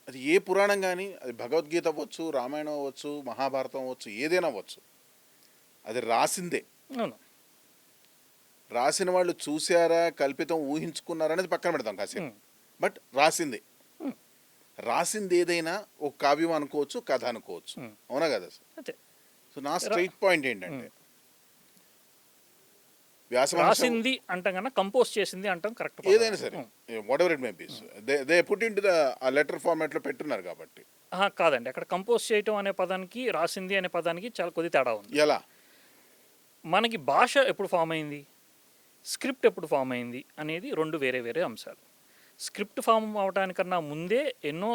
అది ఏ పురాణం కానీ, అది భగవద్గీత అవ్వచ్చు, రామాయణం అవ్వచ్చు, మహాభారతం అవ్వచ్చు, ఏదైనా అవ్వచ్చు, అది రాసిందే. అవును. రాసిన వాళ్ళు చూసారా, కల్పితం ఊహించుకున్నారా అనేది పక్కన పెడతాం కాసేపు. బట్ రాసిందే. రాసింది ఏదైనా ఒక కావ్యం అనుకోవచ్చు, కథ అనుకోవచ్చు. అవునా కదా సార్? అంతే. సో నా స్ట్రైట్ పాయింట్ ఏంటంటే, రాసింది అంటాం కన్నా కంపోజ్ చేసింది అంటాం కరెక్ట్. ఏదైనా సరే, what ever it may be, they put in to the letter ఫార్మాట్లో పెట్టున్నారు కాబట్టి. కాదండి, అక్కడ కంపోజ్ చేయటం అనే పదానికి రాసింది అనే పదానికి చాలా కొద్ది తేడా ఉంది. ఎలా? మనకి భాష ఎప్పుడు ఫామ్ అయింది, స్క్రిప్ట్ ఎప్పుడు ఫామ్ అయింది అనేది రెండు వేరే వేరే అంశాలు. స్క్రిప్ట్ ఫామ్ అవడానికన్నా ముందే ఎన్నో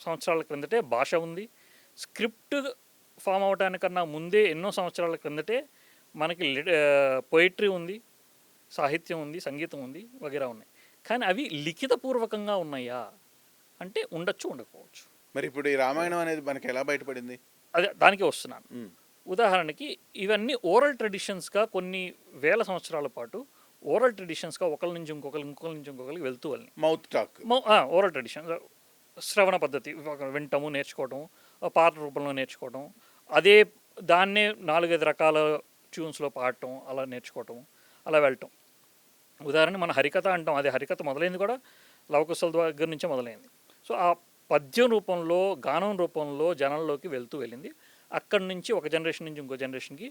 సంవత్సరాల క్రిందటే భాష ఉంది. స్క్రిప్ట్ ఫామ్ అవడానికన్నా ముందే ఎన్నో సంవత్సరాల క్రిందటే మనకి పొయిట్రీ ఉంది, సాహిత్యం ఉంది, సంగీతం ఉంది, వగేరా ఉన్నాయి. కానీ అవి లిఖితపూర్వకంగా ఉన్నాయా అంటే ఉండొచ్చు, ఉండకపోవచ్చు. మరి ఇప్పుడు ఈ రామాయణం అనేది మనకి ఎలా బయటపడింది? అదే దానికే వస్తున్నాను. ఉదాహరణకి ఇవన్నీ ఓరల్ ట్రెడిషన్స్గా కొన్ని వేల సంవత్సరాల పాటు ఓరల్ ట్రెడిషన్స్గా ఒకరి నుంచి ఇంకొకరికి వెళ్తూ వెళ్ళి మౌత్ టాక్, ఓరల్ ట్రెడిషన్, శ్రవణ పద్ధతి, వింటము, నేర్చుకోవటం, పాట రూపంలో నేర్చుకోవటం, అదే దాన్నే 4-5 రకాల ట్యూన్స్లో పాడటం, అలా నేర్చుకోవటం, అలా వెళ్ళటం. ఉదాహరణ మన హరికథ అంటాం, అదే హరికథ మొదలైంది కూడా లవకుశల దగ్గర నుంచే మొదలైంది. సో ఆ పద్యం రూపంలో, గానం రూపంలో జనంలోకి వెళ్తూ వెళ్ళింది. అక్కడి నుంచి ఒక జనరేషన్ నుంచి ఇంకో జనరేషన్కి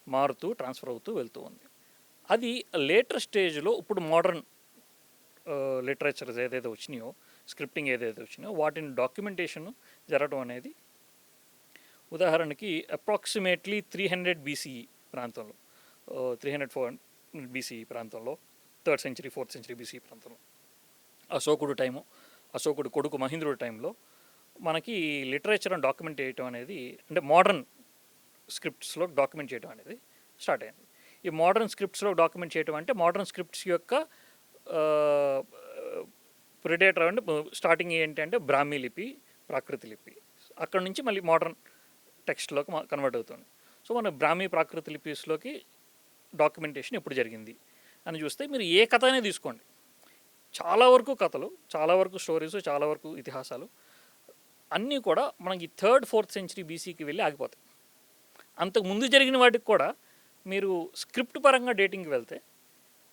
మారుతూ ట్రాన్స్ఫర్ అవుతూ వెళ్తూ ఉంది. అది లేటర్ స్టేజ్లో ఇప్పుడు మోడర్న్ లిటరేచర్స్ ఏదైతే వచ్చినాయో, స్క్రిప్టింగ్ ఏదైతే వచ్చినాయో వాటిని డాక్యుమెంటేషన్ జరగడం అనేది, ఉదాహరణకి అప్రాక్సిమేట్లీ 300 BCE ప్రాంతంలో, 300-400 BCE ప్రాంతంలో, 3rd century 4th century BCE ప్రాంతంలో, అశోకుడు టైము, అశోకుడు కొడుకు మహేంద్రుడి టైంలో మనకి లిటరేచర్ని డాక్యుమెంట్ చేయటం అనేది, అంటే మోడర్న్ స్క్రిప్ట్స్లో డాక్యుమెంట్ చేయడం అనేది స్టార్ట్ అయింది. ఈ మోడర్న్ స్క్రిప్ట్స్లో డాక్యుమెంట్ చేయడం అంటే మోడర్న్ స్క్రిప్ట్స్ యొక్క ప్రిడేటర్ అంటే స్టార్టింగ్ ఏంటంటే బ్రాహ్మీ లిపి, ప్రాకృతి లిపి, అక్కడ నుంచి మళ్ళీ మోడర్న్ టెక్స్ట్లోకి కన్వర్ట్ అవుతుంది. సో మన బ్రాహ్మీ, ప్రాకృతి లిపిస్లోకి డాక్యుమెంటేషన్ ఎప్పుడు జరిగింది అని చూస్తే మీరు ఏ కథ అనేది తీసుకోండి, చాలా వరకు కథలు, చాలా వరకు స్టోరీస్, చాలా వరకు ఇతిహాసాలు అన్నీ కూడా మనకి 3rd, 4th century BCకి వెళ్ళి ఆగిపోతాయి. అంతకు ముందు జరిగిన వాటికి కూడా మీరు స్క్రిప్ట్ పరంగా డేటింగ్కి వెళ్తే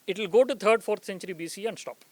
it will go to 3rd, 4th century BC and stop.